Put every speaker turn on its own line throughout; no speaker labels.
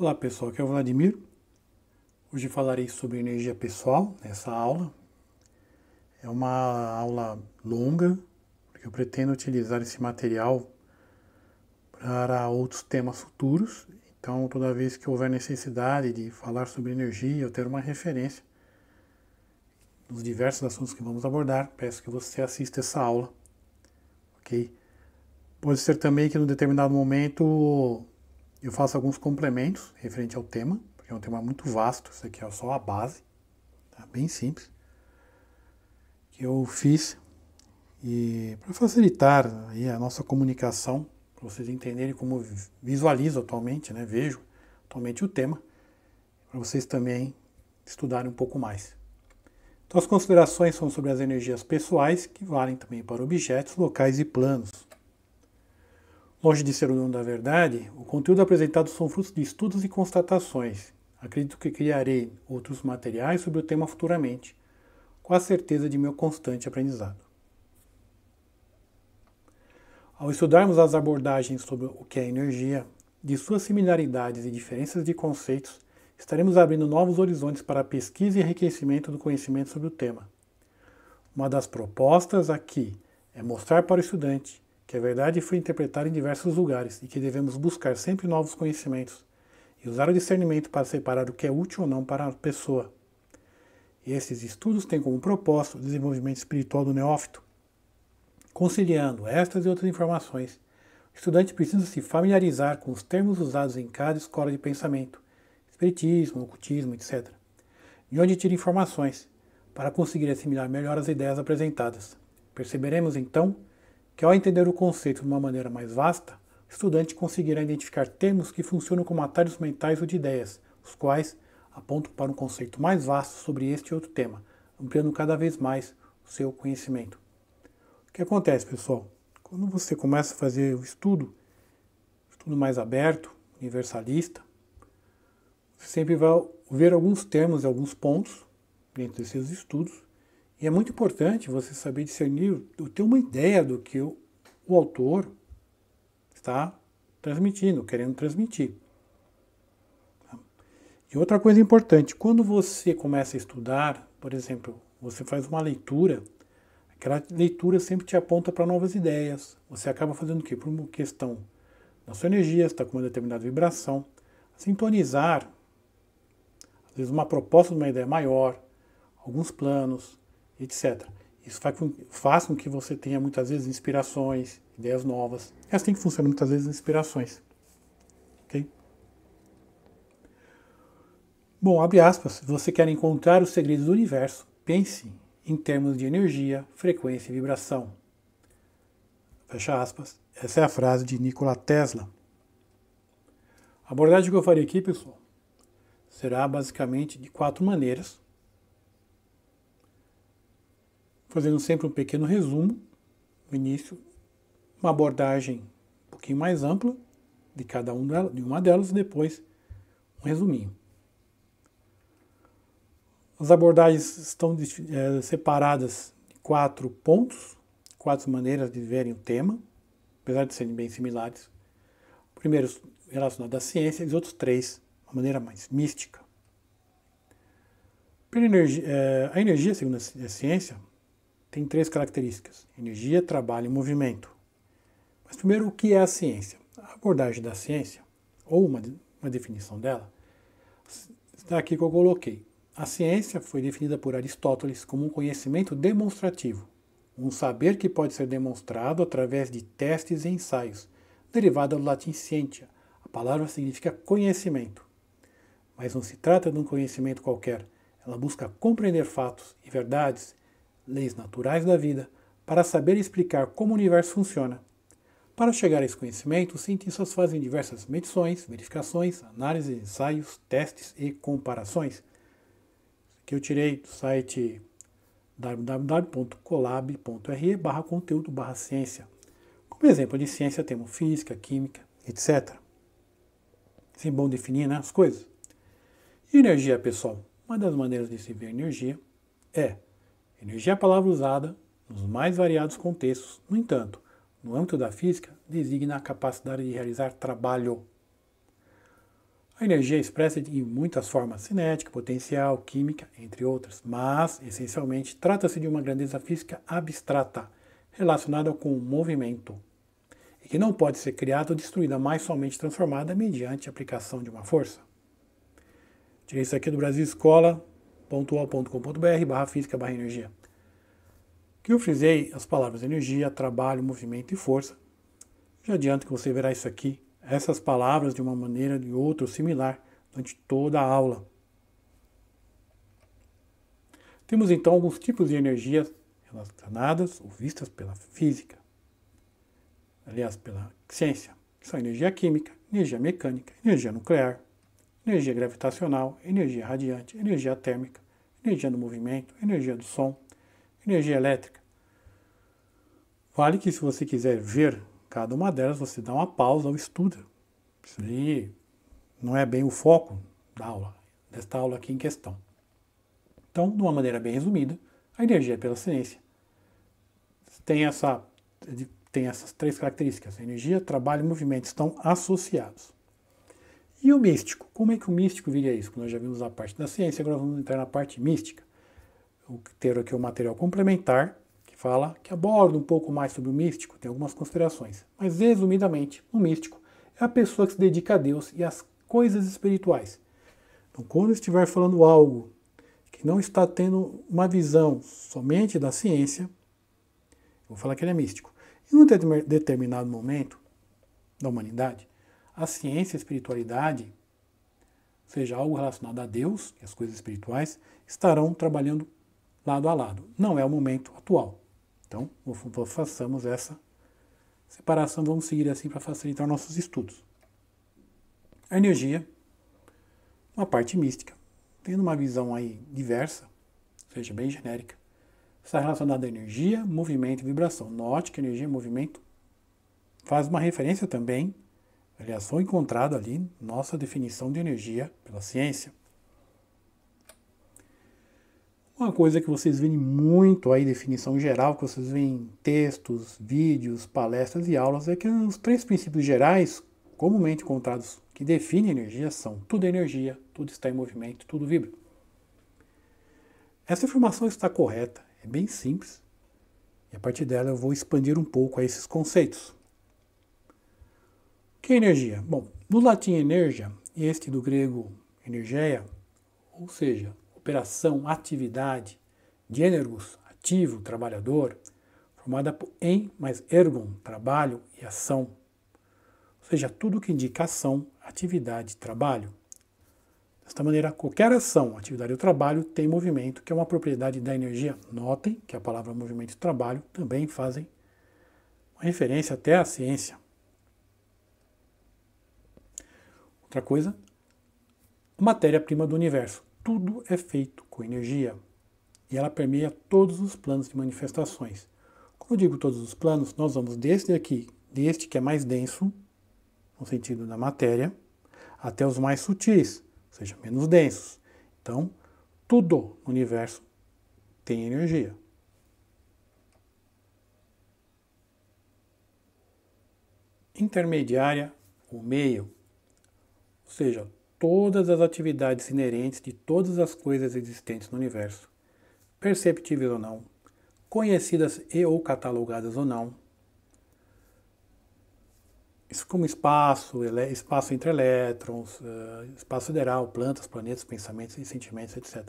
Olá pessoal, aqui é o Vladimir. Hoje falarei sobre energia pessoal nessa aula. É uma aula longa, porque eu pretendo utilizar esse material para outros temas futuros. Então, toda vez que houver necessidade de falar sobre energia, eu ter uma referência nos diversos assuntos que vamos abordar, peço que você assista essa aula, ok? Pode ser também que, num determinado momento, eu faça alguns complementos referente ao tema, porque é um tema muito vasto. Isso aqui é só a base, tá? Bem simples, que eu fiz e para facilitar aí a nossa comunicação, para vocês entenderem como visualizo atualmente, né? Vejo atualmente o tema, para vocês também estudarem um pouco mais. Então, as considerações são sobre as energias pessoais, que valem também para objetos, locais e planos. Longe de ser o dono da verdade, o conteúdo apresentado são frutos de estudos e constatações. Acredito que criarei outros materiais sobre o tema futuramente, com a certeza de meu constante aprendizado. Ao estudarmos as abordagens sobre o que é energia, de suas similaridades e diferenças de conceitos, estaremos abrindo novos horizontes para a pesquisa e enriquecimento do conhecimento sobre o tema. Uma das propostas aqui é mostrar para o estudante que a verdade foi interpretada em diversos lugares e que devemos buscar sempre novos conhecimentos e usar o discernimento para separar o que é útil ou não para a pessoa. E esses estudos têm como propósito o desenvolvimento espiritual do neófito. Conciliando estas e outras informações, o estudante precisa se familiarizar com os termos usados em cada escola de pensamento, espiritismo, ocultismo, etc., de onde tira informações, para conseguir assimilar melhor as ideias apresentadas. Perceberemos, então, que ao entender o conceito de uma maneira mais vasta, o estudante conseguirá identificar termos que funcionam como atalhos mentais ou de ideias, os quais apontam para um conceito mais vasto sobre este e outro tema, ampliando cada vez mais o seu conhecimento. O que acontece, pessoal? Quando você começa a fazer o estudo mais aberto, universalista, você sempre vai ver alguns termos e alguns pontos dentro desses estudos. E é muito importante você saber discernir, ter uma ideia do que o autor está transmitindo, querendo transmitir. E outra coisa importante, quando você começa a estudar, por exemplo, você faz uma leitura, aquela leitura sempre te aponta para novas ideias. Você acaba fazendo o quê? Por uma questão da sua energia, você está com uma determinada vibração, sintonizar, às vezes uma proposta de uma ideia maior, alguns planos, etc. Isso faz com que você tenha muitas vezes inspirações, ideias novas. É assim que funcionam muitas vezes as inspirações. Ok? Bom, abre aspas, se você quer encontrar os segredos do universo, pense em termos de energia, frequência e vibração. Fecha aspas. Essa é a frase de Nikola Tesla. A abordagem que eu farei aqui, pessoal, será basicamente de 4 maneiras, fazendo sempre um pequeno resumo no início, uma abordagem um pouquinho mais ampla de cada uma delas e depois um resuminho. As abordagens estão separadas em 4 pontos, 4 maneiras de verem o tema, apesar de serem bem similares. O primeiro relacionado à ciência e os outros 3 de uma maneira mais mística. A energia, segundo a ciência, tem 3 características: energia, trabalho e movimento. Mas primeiro, o que é a ciência? A abordagem da ciência, ou uma definição dela, está aqui que eu coloquei. A ciência foi definida por Aristóteles como um conhecimento demonstrativo, um saber que pode ser demonstrado através de testes e ensaios, derivado do latim scientia. A palavra significa conhecimento. Mas não se trata de um conhecimento qualquer. Ela busca compreender fatos e verdades, leis naturais da vida, para saber explicar como o universo funciona. Para chegar a esse conhecimento, os cientistas fazem diversas medições, verificações, análises, ensaios, testes e comparações. Que eu tirei do site www.colab.re/conteúdo/ciência. Como exemplo de ciência temos física, química, etc. Assim, bom definir, né, as coisas. E energia, pessoal? Uma das maneiras de se ver energia é energia é a palavra usada nos mais variados contextos. No entanto, no âmbito da física, designa a capacidade de realizar trabalho. A energia é expressa em muitas formas, cinética, potencial, química, entre outras, mas, essencialmente, trata-se de uma grandeza física abstrata, relacionada com o movimento, e que não pode ser criada ou destruída, mas somente transformada mediante a aplicação de uma força. Tirei isso aqui do Brasil Escola.ua.com.br/física/energia. Que eu frisei as palavras energia, trabalho, movimento e força. Já adianto que você verá isso aqui, essas palavras de uma maneira ou de outra similar durante toda a aula. Temos então alguns tipos de energias relacionadas ou vistas pela física, aliás, pela ciência, que são energia química, energia mecânica, energia nuclear, energia gravitacional, energia radiante, energia térmica, energia do movimento, energia do som, energia elétrica. Vale que se você quiser ver cada uma delas, você dá uma pausa ao estudo. Isso aí não é bem o foco da aula, desta aula aqui em questão. Então, de uma maneira bem resumida, a energia pela ciência tem essas três características. A energia, trabalho e movimento estão associados. E o místico? Como é que o místico viria isso? Nós já vimos a parte da ciência, agora vamos entrar na parte mística. O que ter aqui é o material complementar, que aborda um pouco mais sobre o místico, tem algumas considerações. Mas, resumidamente, o místico é a pessoa que se dedica a Deus e às coisas espirituais. Então, quando estiver falando algo que não está tendo uma visão somente da ciência, eu vou falar que ele é místico. Em um determinado momento da humanidade, a ciência e a espiritualidade, seja algo relacionado a Deus e as coisas espirituais, estarão trabalhando lado a lado. Não é o momento atual. Então, façamos essa separação, vamos seguir assim para facilitar nossos estudos. A energia, uma parte mística, tendo uma visão aí diversa, ou seja, bem genérica, está relacionada a energia, movimento e vibração. Note que energia e movimento faz uma referência também, aliás, foi encontrado ali nossa definição de energia pela ciência. Uma coisa que vocês veem muito aí, definição geral, que vocês veem em textos, vídeos, palestras e aulas, é que os três princípios gerais, comumente encontrados, que definem energia são: tudo é energia, tudo está em movimento, tudo vibra. Essa informação está correta, é bem simples, e a partir dela eu vou expandir um pouco a esses conceitos. O que é energia? Bom, no latim energia, e este do grego energeia, ou seja, operação, atividade, de energus, ativo, trabalhador, formada por em mais ergon, trabalho e ação. Ou seja, tudo que indica ação, atividade, trabalho. Desta maneira, qualquer ação, atividade ou trabalho tem movimento, que é uma propriedade da energia. Notem que a palavra movimento e trabalho também fazem uma referência até à ciência. Outra coisa, a matéria-prima do universo. Tudo é feito com energia e ela permeia todos os planos de manifestações. Quando eu digo todos os planos, nós vamos deste que é mais denso, no sentido da matéria, até os mais sutis, ou seja, menos densos. Então, tudo no universo tem energia. Intermediária, o meio, ou seja, todas as atividades inerentes de todas as coisas existentes no universo, perceptíveis ou não, conhecidas e ou catalogadas ou não, isso como espaço entre elétrons, espaço sideral, plantas, planetas, pensamentos e sentimentos, etc.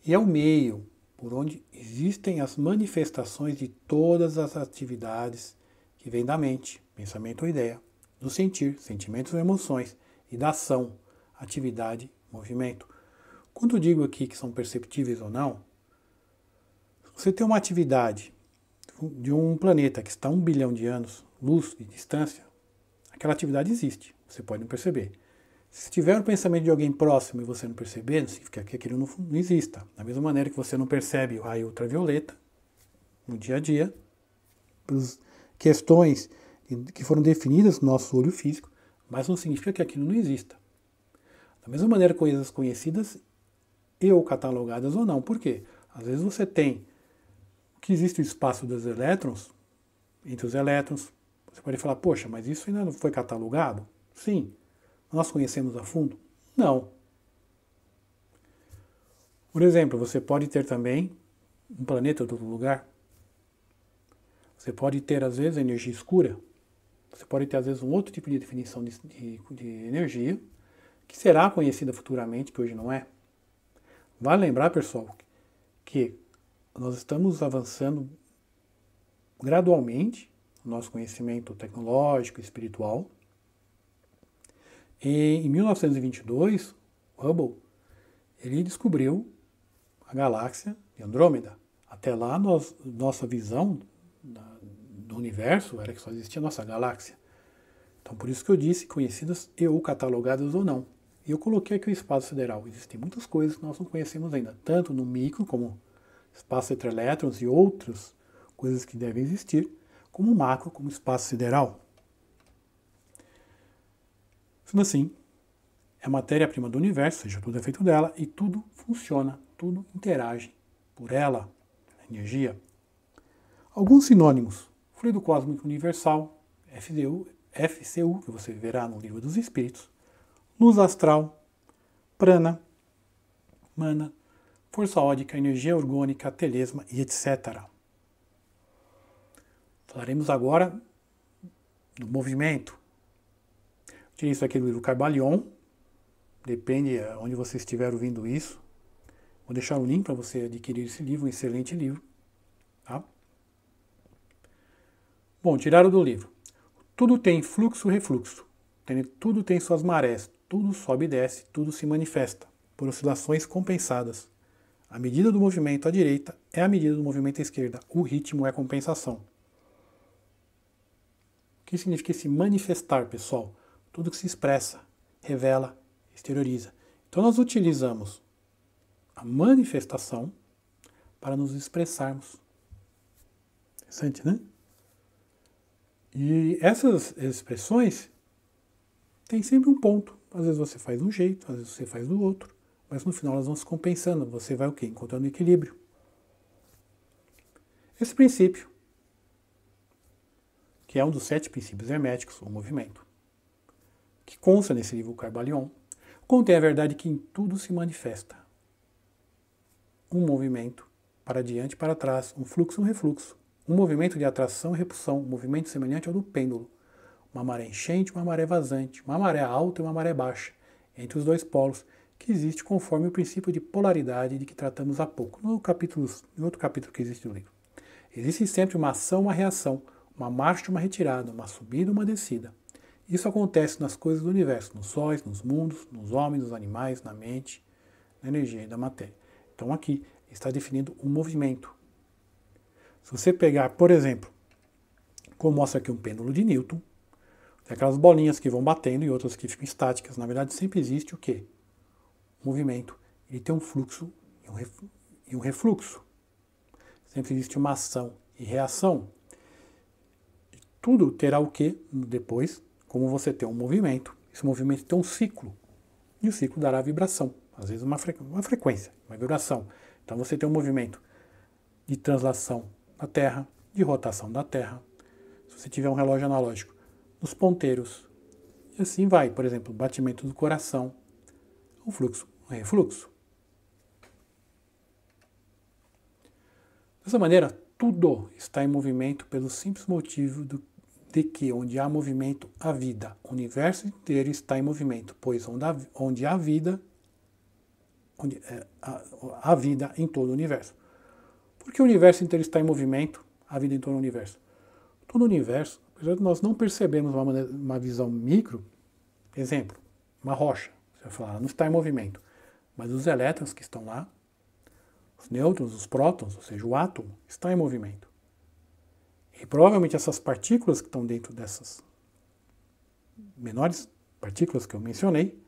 E é o meio por onde existem as manifestações de todas as atividades que vêm da mente, pensamento ou ideia, do sentir, sentimentos ou emoções, e da ação, atividade, movimento. Quando eu digo aqui que são perceptíveis ou não, você tem uma atividade de um planeta que está a 1 bilhão de anos, luz de distância, aquela atividade existe, você pode não perceber. Se tiver um pensamento de alguém próximo e você não perceber, não significa que aquilo não exista. Da mesma maneira que você não percebe o raio ultravioleta no dia a dia, por questões que foram definidas no nosso olho físico, mas não significa que aquilo não exista. Da mesma maneira, coisas conhecidas e ou catalogadas ou não. Por quê? Às vezes você tem que existe o espaço dos elétrons, entre os elétrons. Você pode falar, poxa, mas isso ainda não foi catalogado? Sim. Nós conhecemos a fundo? Não. Por exemplo, você pode ter também um planeta em outro lugar. Você pode ter, às vezes, energia escura. Você pode ter, às vezes, um outro tipo de definição de energia, que será conhecida futuramente, que hoje não é. Vale lembrar, pessoal, que nós estamos avançando gradualmente no nosso conhecimento tecnológico e espiritual. E em 1922, Hubble, ele descobriu a galáxia de Andrômeda. Até lá, nossa visão do universo era que só existia a nossa galáxia. Então, por isso que eu disse conhecidas e ou catalogadas ou não. E eu coloquei aqui o espaço sideral. Existem muitas coisas que nós não conhecemos ainda, tanto no micro, como espaço entre elétrons e outras coisas que devem existir, como macro, como espaço sideral. Sendo assim, é a matéria-prima do universo, ou seja, tudo é feito dela, e tudo funciona, tudo interage por ela, energia. Alguns sinônimos: fluido cósmico universal, FCU, que você verá no Livro dos Espíritos, luz astral, prana, mana, força ódica, energia orgânica, telesma e etc. Falaremos agora do movimento. Tirei isso aqui do livro Kybalion, depende de onde você estiver ouvindo isso. Vou deixar o link para você adquirir esse livro, um excelente livro. Tá? Bom, tiraram do livro. Tudo tem fluxo e refluxo. Tudo tem suas marés. Tudo sobe e desce. Tudo se manifesta por oscilações compensadas. A medida do movimento à direita é a medida do movimento à esquerda. O ritmo é compensação. O que significa se manifestar, pessoal? Tudo que se expressa, revela, exterioriza. Então nós utilizamos a manifestação para nos expressarmos. Interessante, né? E essas expressões têm sempre um ponto. Às vezes você faz de um jeito, às vezes você faz do outro. Mas no final elas vão se compensando. Você vai o quê? Encontrando equilíbrio. Esse princípio, que é um dos 7 princípios herméticos, o movimento, que consta nesse livro Kybalion, contém a verdade que em tudo se manifesta. Um movimento para diante e para trás, um fluxo e um refluxo, um movimento de atração e repulsão, um movimento semelhante ao do pêndulo, uma maré enchente e uma maré vazante, uma maré alta e uma maré baixa, entre os dois polos, que existe conforme o princípio de polaridade de que tratamos há pouco, no outro capítulo que existe no livro. Existe sempre uma ação e uma reação, uma marcha e uma retirada, uma subida e uma descida. Isso acontece nas coisas do universo, nos sóis, nos mundos, nos homens, nos animais, na mente, na energia e da matéria. Então aqui está definindo um movimento. Se você pegar, por exemplo, como mostra aqui um pêndulo de Newton, tem aquelas bolinhas que vão batendo e outras que ficam estáticas. Na verdade, sempre existe o quê? O movimento. Ele tem um fluxo e um refluxo. Sempre existe uma ação e reação. Tudo terá o quê? Depois, como você tem um movimento, esse movimento tem um ciclo. E o ciclo dará vibração. Às vezes uma frequência, uma vibração. Então você tem um movimento de translação da Terra, de rotação da Terra. Se você tiver um relógio analógico, nos ponteiros. E assim vai. Por exemplo, batimento do coração, um fluxo, um refluxo. Dessa maneira, tudo está em movimento pelo simples motivo de que onde há movimento, há vida. O universo inteiro está em movimento, pois onde há vida, há vida em todo o universo. Por que o universo inteiro está em movimento, há vida em todo o universo? Todo o universo, apesar de nós não percebemos uma visão micro, exemplo, uma rocha, você vai falar, não está em movimento, mas os elétrons que estão lá, os nêutrons, os prótons, ou seja, o átomo, está em movimento. E provavelmente essas partículas que estão dentro dessas menores partículas que eu mencionei,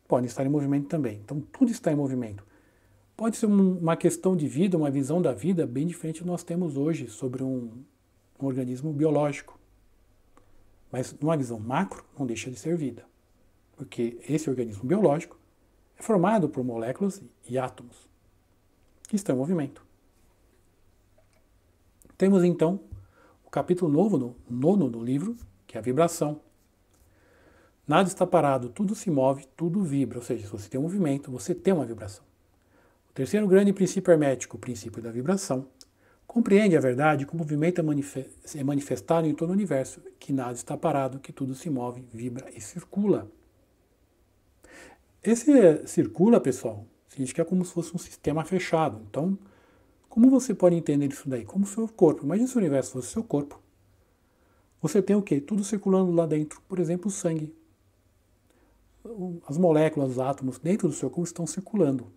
podem estar em movimento também. Então tudo está em movimento. Pode ser uma questão de vida, uma visão da vida bem diferente do que nós temos hoje sobre um organismo biológico. Mas numa visão macro, não deixa de ser vida. Porque esse organismo biológico é formado por moléculas e átomos que estão em movimento. Temos então o capítulo nono do livro, que é a vibração. Nada está parado, tudo se move, tudo vibra. Ou seja, se você tem um movimento, você tem uma vibração. O terceiro grande princípio hermético, o princípio da vibração, compreende a verdade que o movimento é manifestado em todo o universo, que nada está parado, que tudo se move, vibra e circula. Esse circula, pessoal, significa como se fosse um sistema fechado. Então, como você pode entender isso daí? Como o seu corpo. Imagina se o universo fosse o seu corpo. Você tem o quê? Tudo circulando lá dentro. Por exemplo, o sangue. As moléculas, os átomos dentro do seu corpo estão circulando.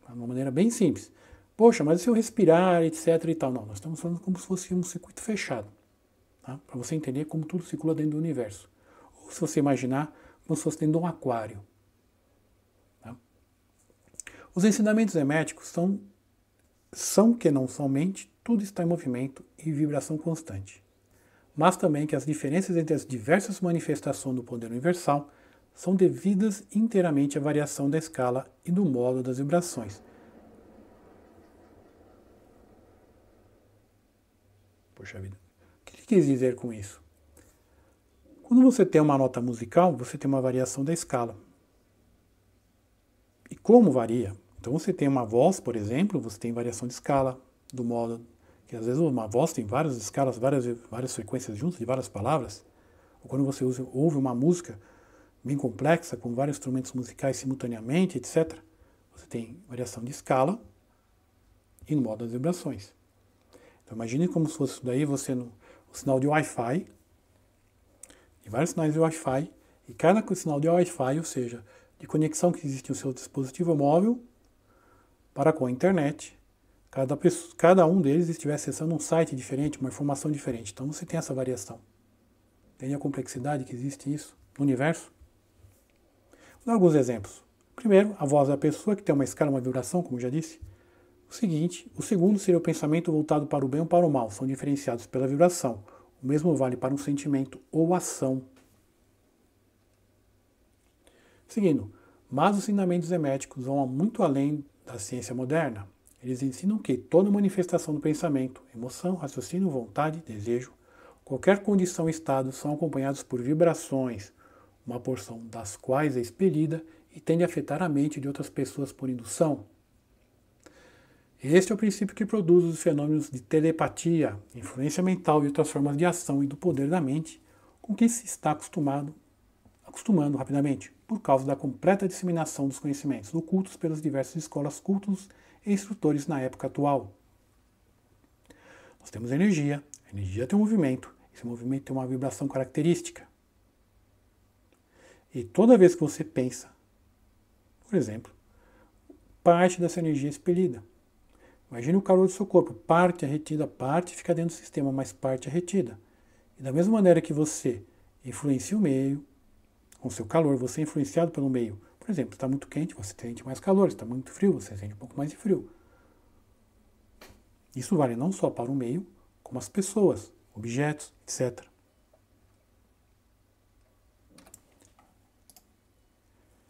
De uma maneira bem simples. Poxa, mas se eu respirar, etc e tal. Não, nós estamos falando como se fosse um circuito fechado. Tá? Para você entender como tudo circula dentro do universo. Ou se você imaginar, como se fosse dentro de um aquário. Tá? Os ensinamentos herméticos são que não somente tudo está em movimento e vibração constante, mas também que as diferenças entre as diversas manifestações do poder universal são devidas inteiramente à variação da escala e do modo das vibrações. Poxa vida. O que ele quis dizer com isso? Quando você tem uma nota musical, você tem uma variação da escala. E como varia? Então você tem uma voz, por exemplo, você tem variação de escala, do modo que às vezes uma voz tem várias escalas, várias frequências juntas de várias palavras. Ou quando você ouve uma música bem complexa, com vários instrumentos musicais simultaneamente, etc., você tem variação de escala e no modo das vibrações. Então imagine como se fosse isso daí, você no sinal de Wi-Fi, e vários sinais de Wi-Fi, e cada sinal de Wi-Fi, ou seja, de conexão que existe no seu dispositivo móvel para com a internet, cada um deles estiver acessando um site diferente, uma informação diferente. Então você tem essa variação. Entende a complexidade que existe isso no universo? Vou dar alguns exemplos. Primeiro, a voz da pessoa, que tem uma escala, uma vibração, como já disse. O segundo seria o pensamento voltado para o bem ou para o mal. São diferenciados pela vibração. O mesmo vale para um sentimento ou ação. Seguindo, mas os ensinamentos herméticos vão muito além da ciência moderna. Eles ensinam que toda manifestação do pensamento, emoção, raciocínio, vontade, desejo, qualquer condição e estado são acompanhados por vibrações, uma porção das quais é expelida e tende a afetar a mente de outras pessoas por indução. Este é o princípio que produz os fenômenos de telepatia, influência mental e outras formas de ação e do poder da mente com que se está acostumando rapidamente, por causa da completa disseminação dos conhecimentos ocultos pelas diversas escolas, cultos e instrutores na época atual. Nós temos a energia tem um movimento, esse movimento tem uma vibração característica. E toda vez que você pensa, por exemplo, parte dessa energia é expelida. Imagine o calor do seu corpo, parte é retida, parte fica dentro do sistema, mas parte é retida. E da mesma maneira que você influencia o meio, com o seu calor, você é influenciado pelo meio. Por exemplo, está muito quente, você sente mais calor, está muito frio, você sente um pouco mais de frio. Isso vale não só para o meio, como as pessoas, objetos, etc.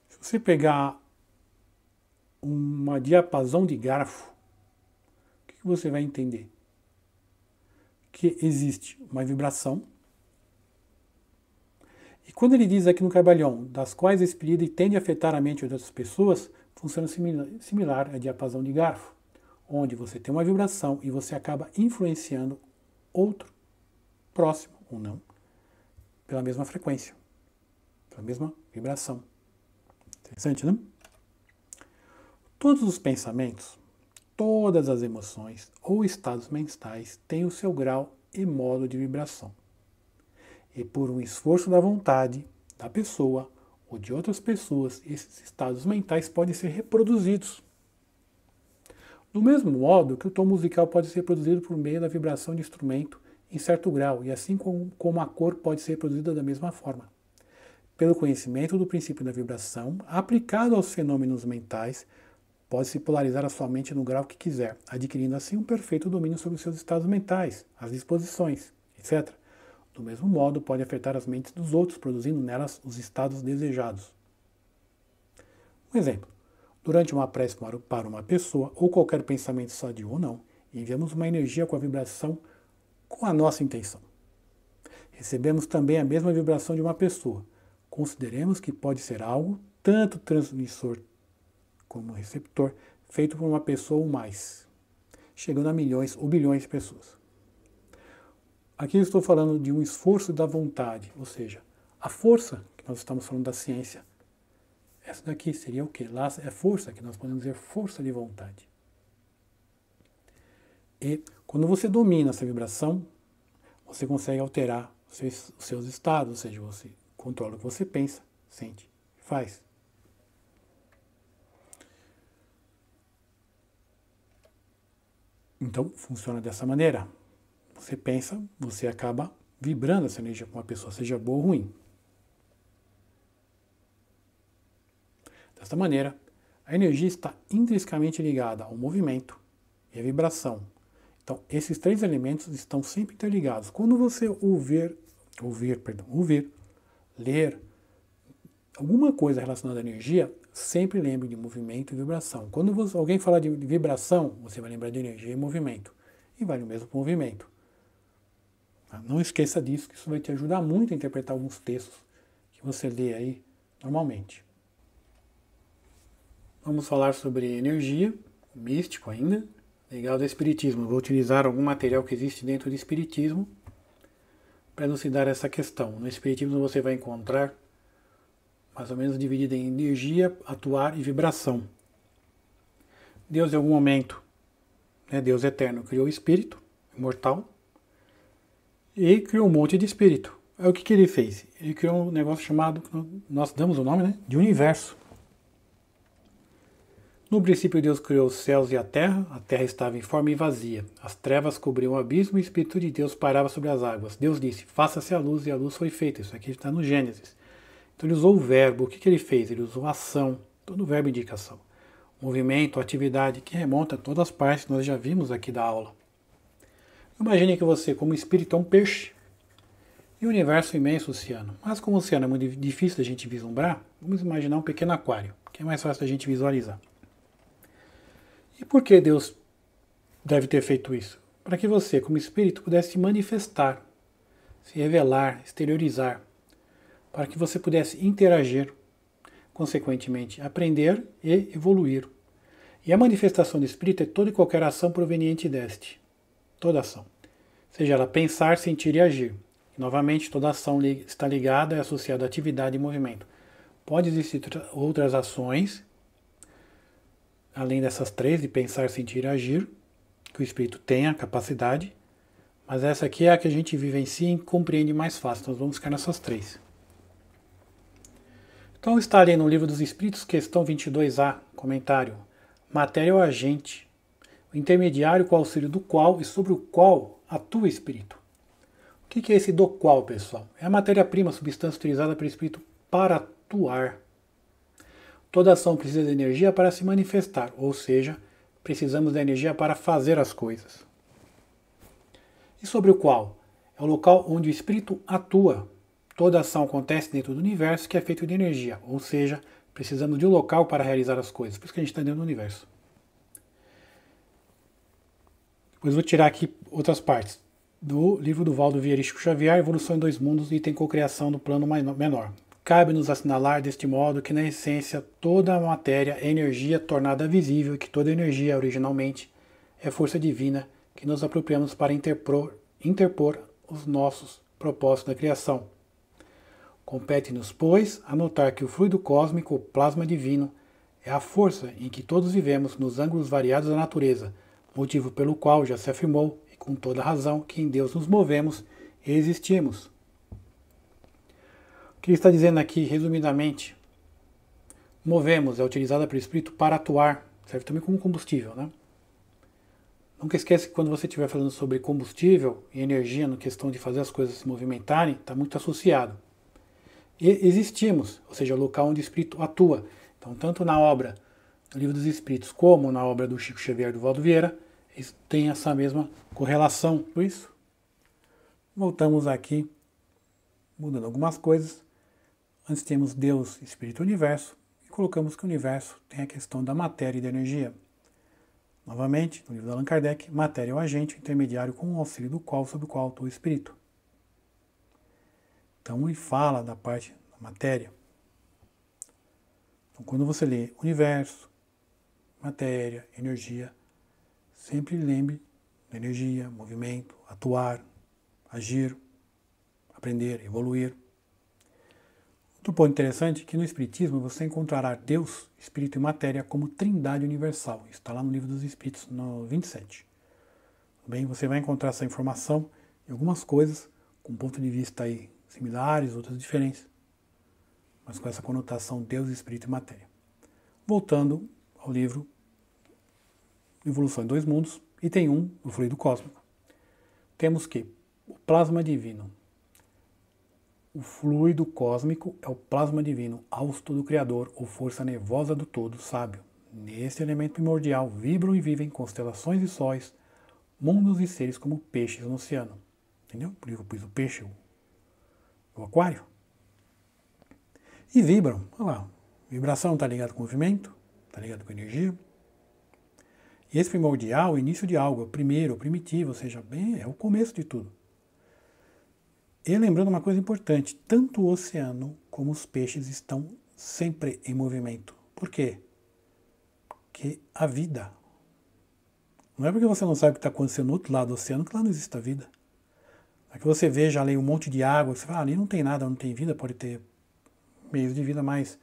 Se você pegar uma diapasão de garfo, o que você vai entender? Que existe uma vibração. E quando ele diz aqui no Caibalion, das quais é expelida e tende a afetar a mente de outras pessoas, funciona similar à diapasão de garfo, onde você tem uma vibração e você acaba influenciando outro, próximo ou não, pela mesma frequência, pela mesma vibração. Interessante, não? Todos os pensamentos, todas as emoções ou estados mentais têm o seu grau e modo de vibração. E por um esforço da vontade da pessoa ou de outras pessoas, esses estados mentais podem ser reproduzidos. Do mesmo modo que o tom musical pode ser produzido por meio da vibração de instrumento em certo grau, e assim como a cor pode ser produzida da mesma forma. Pelo conhecimento do princípio da vibração, aplicado aos fenômenos mentais, pode-se polarizar a sua mente no grau que quiser, adquirindo assim um perfeito domínio sobre os seus estados mentais, as disposições, etc. Do mesmo modo, pode afetar as mentes dos outros, produzindo nelas os estados desejados. Um exemplo. Durante uma prece para uma pessoa, ou qualquer pensamento sadio ou não, enviamos uma energia com a vibração com a nossa intenção. Recebemos também a mesma vibração de uma pessoa. Consideremos que pode ser algo, tanto transmissor como receptor, feito por uma pessoa ou mais, chegando a milhões ou bilhões de pessoas. Aqui eu estou falando de um esforço da vontade, ou seja, a força que nós estamos falando da ciência. Essa daqui seria o quê? Lá é força, que nós podemos dizer força de vontade. E quando você domina essa vibração, você consegue alterar os seus estados, ou seja, você controla o que você pensa, sente e faz. Então, funciona dessa maneira. Você pensa, você acaba vibrando essa energia com uma pessoa, seja boa ou ruim. Dessa maneira, a energia está intrinsecamente ligada ao movimento e à vibração. Então, esses três elementos estão sempre interligados. Quando você ouvir, ler alguma coisa relacionada à energia, sempre lembre de movimento e vibração. Quando alguém falar de vibração, você vai lembrar de energia e movimento. E vai no mesmo movimento. Não esqueça disso, que isso vai te ajudar muito a interpretar alguns textos que você lê aí normalmente. Vamos falar sobre energia, místico ainda, ligado ao espiritismo. Vou utilizar algum material que existe dentro do espiritismo para elucidar essa questão. No espiritismo você vai encontrar mais ou menos dividido em energia, atuar e vibração. Deus, em algum momento, Deus eterno, criou o espírito imortal e criou um monte de espírito. Aí o que ele fez? Ele criou um negócio chamado, nós damos o nome, de universo. No princípio, Deus criou os céus e a terra estava informe e vazia. As trevas cobriam o abismo e o Espírito de Deus pairava sobre as águas. Deus disse, faça-se a luz, e a luz foi feita. Isso aqui está no Gênesis. Então ele usou o verbo. O que ele fez? Ele usou a ação. Todo o verbo indica ação. Movimento, atividade, que remonta a todas as partes que nós já vimos aqui da aula. Imagine que você, como espírito, é um peixe. E o universo imenso, o oceano. Mas como o oceano é muito difícil da gente vislumbrar, vamos imaginar um pequeno aquário, que é mais fácil da gente visualizar. E por que Deus deve ter feito isso? Para que você, como espírito, pudesse se manifestar, se revelar, exteriorizar, para que você pudesse interagir, consequentemente, aprender e evoluir. E a manifestação do espírito é toda e qualquer ação proveniente deste. Toda ação. Seja ela pensar, sentir e agir. E, novamente, toda ação está ligada e associada à atividade e movimento. Pode existir outras ações, além dessas três, de pensar, sentir e agir, que o espírito tem a capacidade, mas essa aqui é a que a gente vivencia e compreende mais fácil. Nós vamos ficar nessas três. Então está ali no Livro dos Espíritos, questão 22A, comentário. Matéria ou agente, o intermediário com o auxílio do qual e sobre o qual atua o espírito. O que é esse do qual, pessoal? É a matéria-prima, a substância utilizada pelo espírito para atuar. Toda ação precisa de energia para se manifestar, ou seja, precisamos da energia para fazer as coisas. E sobre o qual? É o local onde o espírito atua. Toda ação acontece dentro do universo que é feito de energia, ou seja, precisamos de um local para realizar as coisas. Por isso que a gente está dentro do universo. Depois vou tirar aqui outras partes. Do livro do Valdo Vieira Chico Xavier, Evolução em Dois Mundos, item cocriação do plano menor. Cabe-nos assinalar deste modo que, na essência, toda a matéria é energia tornada visível e que toda energia, originalmente, é força divina que nos apropriamos para interpor os nossos propósitos da criação. Compete-nos, pois, anotar que o fluido cósmico, o plasma divino, é a força em que todos vivemos nos ângulos variados da natureza, motivo pelo qual já se afirmou, e com toda razão, que em Deus nos movemos e existimos. O que ele está dizendo aqui, resumidamente, movemos é utilizada pelo Espírito para atuar, serve também como combustível, né? Nunca esqueça que quando você estiver falando sobre combustível e energia, na questão de fazer as coisas se movimentarem, está muito associado. E existimos, ou seja, o local onde o Espírito atua. Então, tanto na obra do Livro dos Espíritos, como na obra do Chico Xavier e do Valdo Vieira, tem essa mesma correlação. Por isso, voltamos aqui, mudando algumas coisas. Antes temos Deus, Espírito e Universo, e colocamos que o Universo tem a questão da matéria e da energia. Novamente, no livro de Allan Kardec, matéria é o agente, o intermediário com o auxílio do qual, sobre o qual atua o Espírito. Então ele fala da parte da matéria. Então, quando você lê universo, matéria, energia, sempre lembre da energia, movimento, atuar, agir, aprender, evoluir. Outro ponto interessante é que no Espiritismo você encontrará Deus, Espírito e Matéria como trindade universal. Isso está lá no Livro dos Espíritos, no 27. Bem, você vai encontrar essa informação em algumas coisas, com ponto de vista aí similares, outras diferentes, mas com essa conotação Deus, Espírito e Matéria. Voltando ao livro Evolução em Dois Mundos, item 1, o fluido cósmico. Temos que o plasma divino. O fluido cósmico é o plasma divino, hausto do Criador, ou força nervosa do todo sábio. Nesse elemento primordial vibram e vivem constelações e sóis, mundos e seres como peixes no oceano. Entendeu? Por isso eu pus o peixe, o aquário. E vibram. Olha lá. Vibração está ligada com movimento, está ligado com energia. E esse primordial, o início de algo, é o primeiro, o primitivo, ou seja, bem, é o começo de tudo. E lembrando uma coisa importante, tanto o oceano como os peixes estão sempre em movimento. Por quê? Porque a vida. Não é porque você não sabe o que está acontecendo no outro lado do oceano que lá não existe a vida. É que você veja ali um monte de água, você fala, ali não tem nada, não tem vida, pode ter meios de vida mais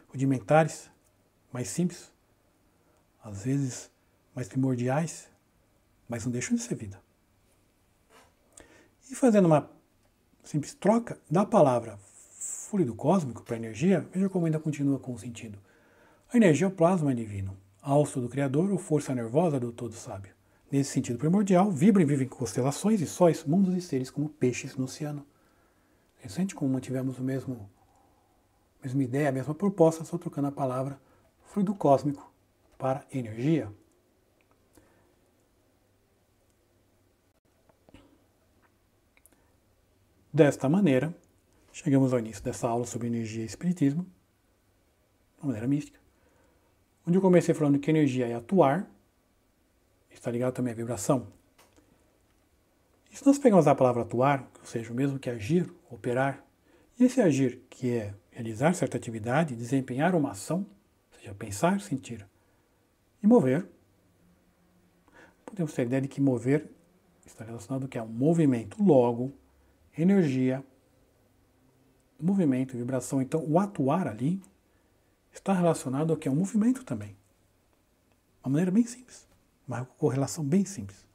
rudimentares, mais simples, às vezes mais primordiais, mas não deixam de ser vida. E fazendo uma simples troca da palavra fluido cósmico para energia, veja como ainda continua com o sentido. A energia é o plasma divino, hausto do Criador ou força nervosa do todo sábio. Nesse sentido primordial, vibram e vivem constelações e sóis, mundos e seres como peixes no oceano. Recente como mantivemos a mesma ideia, a mesma proposta, só trocando a palavra fluido cósmico para energia. Desta maneira, chegamos ao início dessa aula sobre energia e espiritismo, de uma maneira mística, onde eu comecei falando que energia é atuar, está ligado também à vibração. E se nós pegarmos a palavra atuar, ou seja, o mesmo que agir, operar, e esse agir, que é realizar certa atividade, desempenhar uma ação, ou seja, pensar, sentir e mover, podemos ter a ideia de que mover está relacionado ao que é um movimento, logo, energia, movimento, vibração. Então, o atuar ali está relacionado ao que é um movimento também. Uma maneira bem simples, uma correlação bem simples.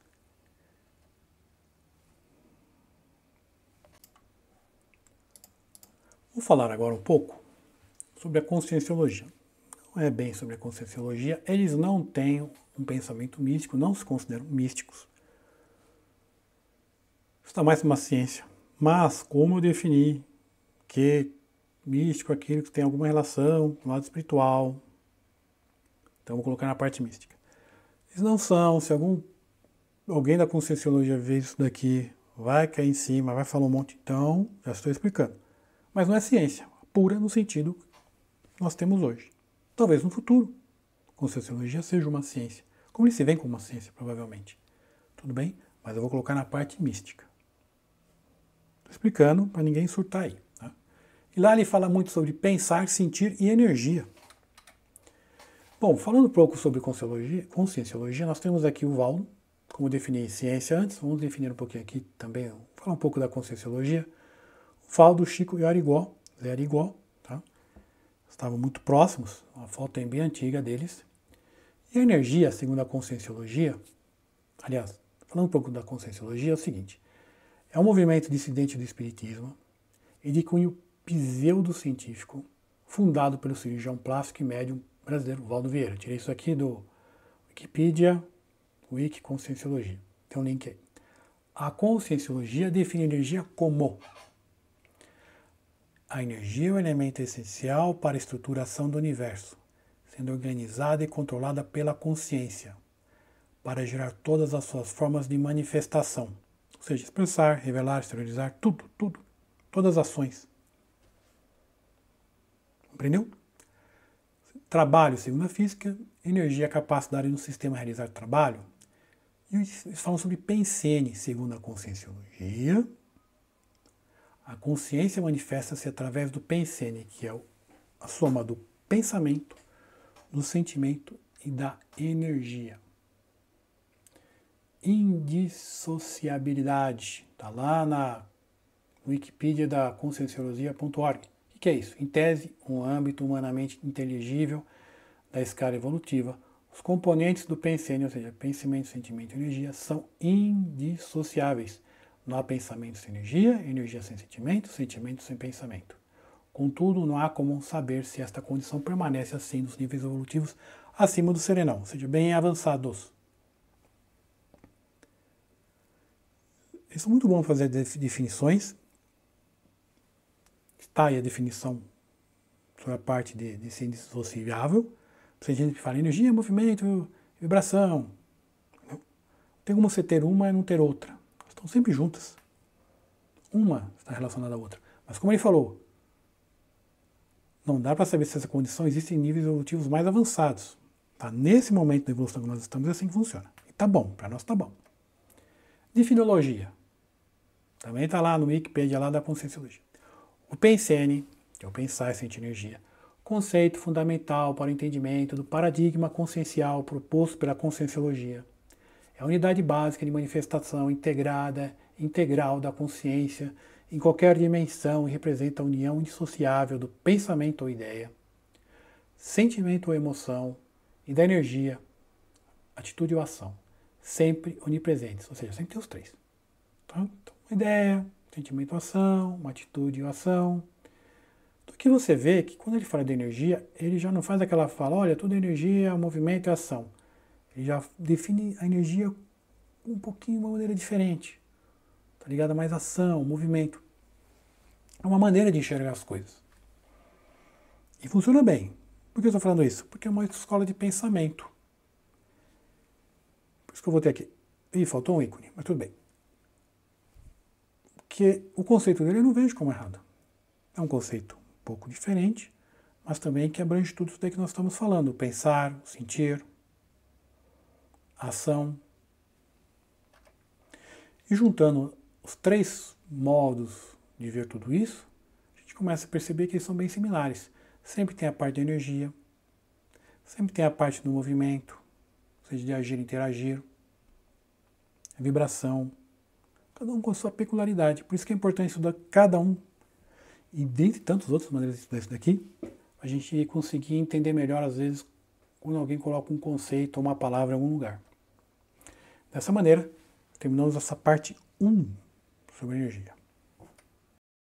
Vou falar agora um pouco sobre a conscienciologia. Não é bem sobre a conscienciologia, eles não têm um pensamento místico, não se consideram místicos. Está mais uma ciência. Mas, como eu defini que místico é aquilo que tem alguma relação com o lado espiritual, então vou colocar na parte mística. Eles não são, se alguém da conscienciologia ver isso daqui, vai cair em cima, vai falar um monte, então já estou explicando. Mas não é ciência, pura no sentido que nós temos hoje. Talvez no futuro, a conscienciologia seja uma ciência, como ele se vem como uma ciência, provavelmente. Tudo bem? Mas eu vou colocar na parte mística. Explicando para ninguém surtar aí. Tá? E lá ele fala muito sobre pensar, sentir e energia. Bom, falando um pouco sobre conscienciologia, nós temos aqui o Valdo, como eu defini ciência antes, vamos definir um pouquinho aqui também, falar um pouco da conscienciologia. O Valdo, Chico e o Arigó, Zé Arigó, tá? Estavam muito próximos, uma foto bem antiga deles. E a energia, segundo a conscienciologia, aliás, falando um pouco da conscienciologia, é o seguinte: é um movimento dissidente do espiritismo e de cunho pseudocientífico, fundado pelo cirurgião plástico e médium brasileiro Valdo Vieira. Tirei isso aqui do Wikipedia, Wiki Conscienciologia. Tem um link aí. A conscienciologia define a energia como: a energia é o elemento essencial para a estruturação do universo, sendo organizada e controlada pela consciência, para gerar todas as suas formas de manifestação. Ou seja, expressar, revelar, exteriorizar, tudo, todas as ações. Compreendeu? Trabalho, segundo a física, energia é a capacidade do sistema realizar trabalho. E eles falam sobre pensene, segundo a conscienciologia. A consciência manifesta-se através do pensene, que é a soma do pensamento, do sentimento e da energia. Indissociabilidade. Está lá na Wikipedia da conscienciologia.org. O que é isso? Em tese, um âmbito humanamente inteligível da escala evolutiva, os componentes do pensene, ou seja, pensamento, sentimento e energia, são indissociáveis. Não há pensamento sem energia, energia sem sentimento, sentimento sem pensamento. Contudo, não há como saber se esta condição permanece assim nos níveis evolutivos acima do serenão, ou seja, bem avançados. Isso é muito bom fazer definições. Está aí a definição sobre a parte de ser indissociável. Tem gente que fala energia, movimento, vibração. Não tem como você ter uma e não ter outra. Elas estão sempre juntas. Uma está relacionada à outra. Mas como ele falou, não dá para saber se essa condição existe em níveis evolutivos mais avançados. Tá? Nesse momento da evolução que nós estamos, é assim que funciona. E tá bom, para nós tá bom. Difinologia. Também está lá no Wikipedia lá da Conscienciologia. O pensene, que é o pensar e sentir energia, conceito fundamental para o entendimento do paradigma consciencial proposto pela Conscienciologia. É a unidade básica de manifestação integrada, integral da consciência em qualquer dimensão e representa a união indissociável do pensamento ou ideia, sentimento ou emoção e da energia, atitude ou ação, sempre onipresentes, ou seja, sempre tem os três. Tá? Então, uma ideia, sentimento ou ação, uma atitude ou ação. Do que você vê que quando ele fala de energia, ele já não faz aquela fala, olha, tudo é energia, movimento e ação. Ele já define a energia um pouquinho de uma maneira diferente. Está ligado a mais ação, movimento. É uma maneira de enxergar as coisas. E funciona bem. Por que eu estou falando isso? Porque é uma escola de pensamento. Por isso que eu vou ter aqui. Ih, faltou um ícone, mas tudo bem. Porque o conceito dele eu não vejo como errado. É um conceito um pouco diferente, mas também que abrange tudo isso daí que nós estamos falando. Pensar, sentir, ação. E juntando os três modos de ver tudo isso, a gente começa a perceber que eles são bem similares. Sempre tem a parte da energia, sempre tem a parte do movimento, ou seja, de agir e interagir, a vibração, cada um com a sua peculiaridade. Por isso que é importante estudar cada um. E dentre tantas outras maneiras de estudar isso daqui, a gente conseguir entender melhor, às vezes, quando alguém coloca um conceito ou uma palavra em algum lugar. Dessa maneira, terminamos essa parte 1 sobre energia.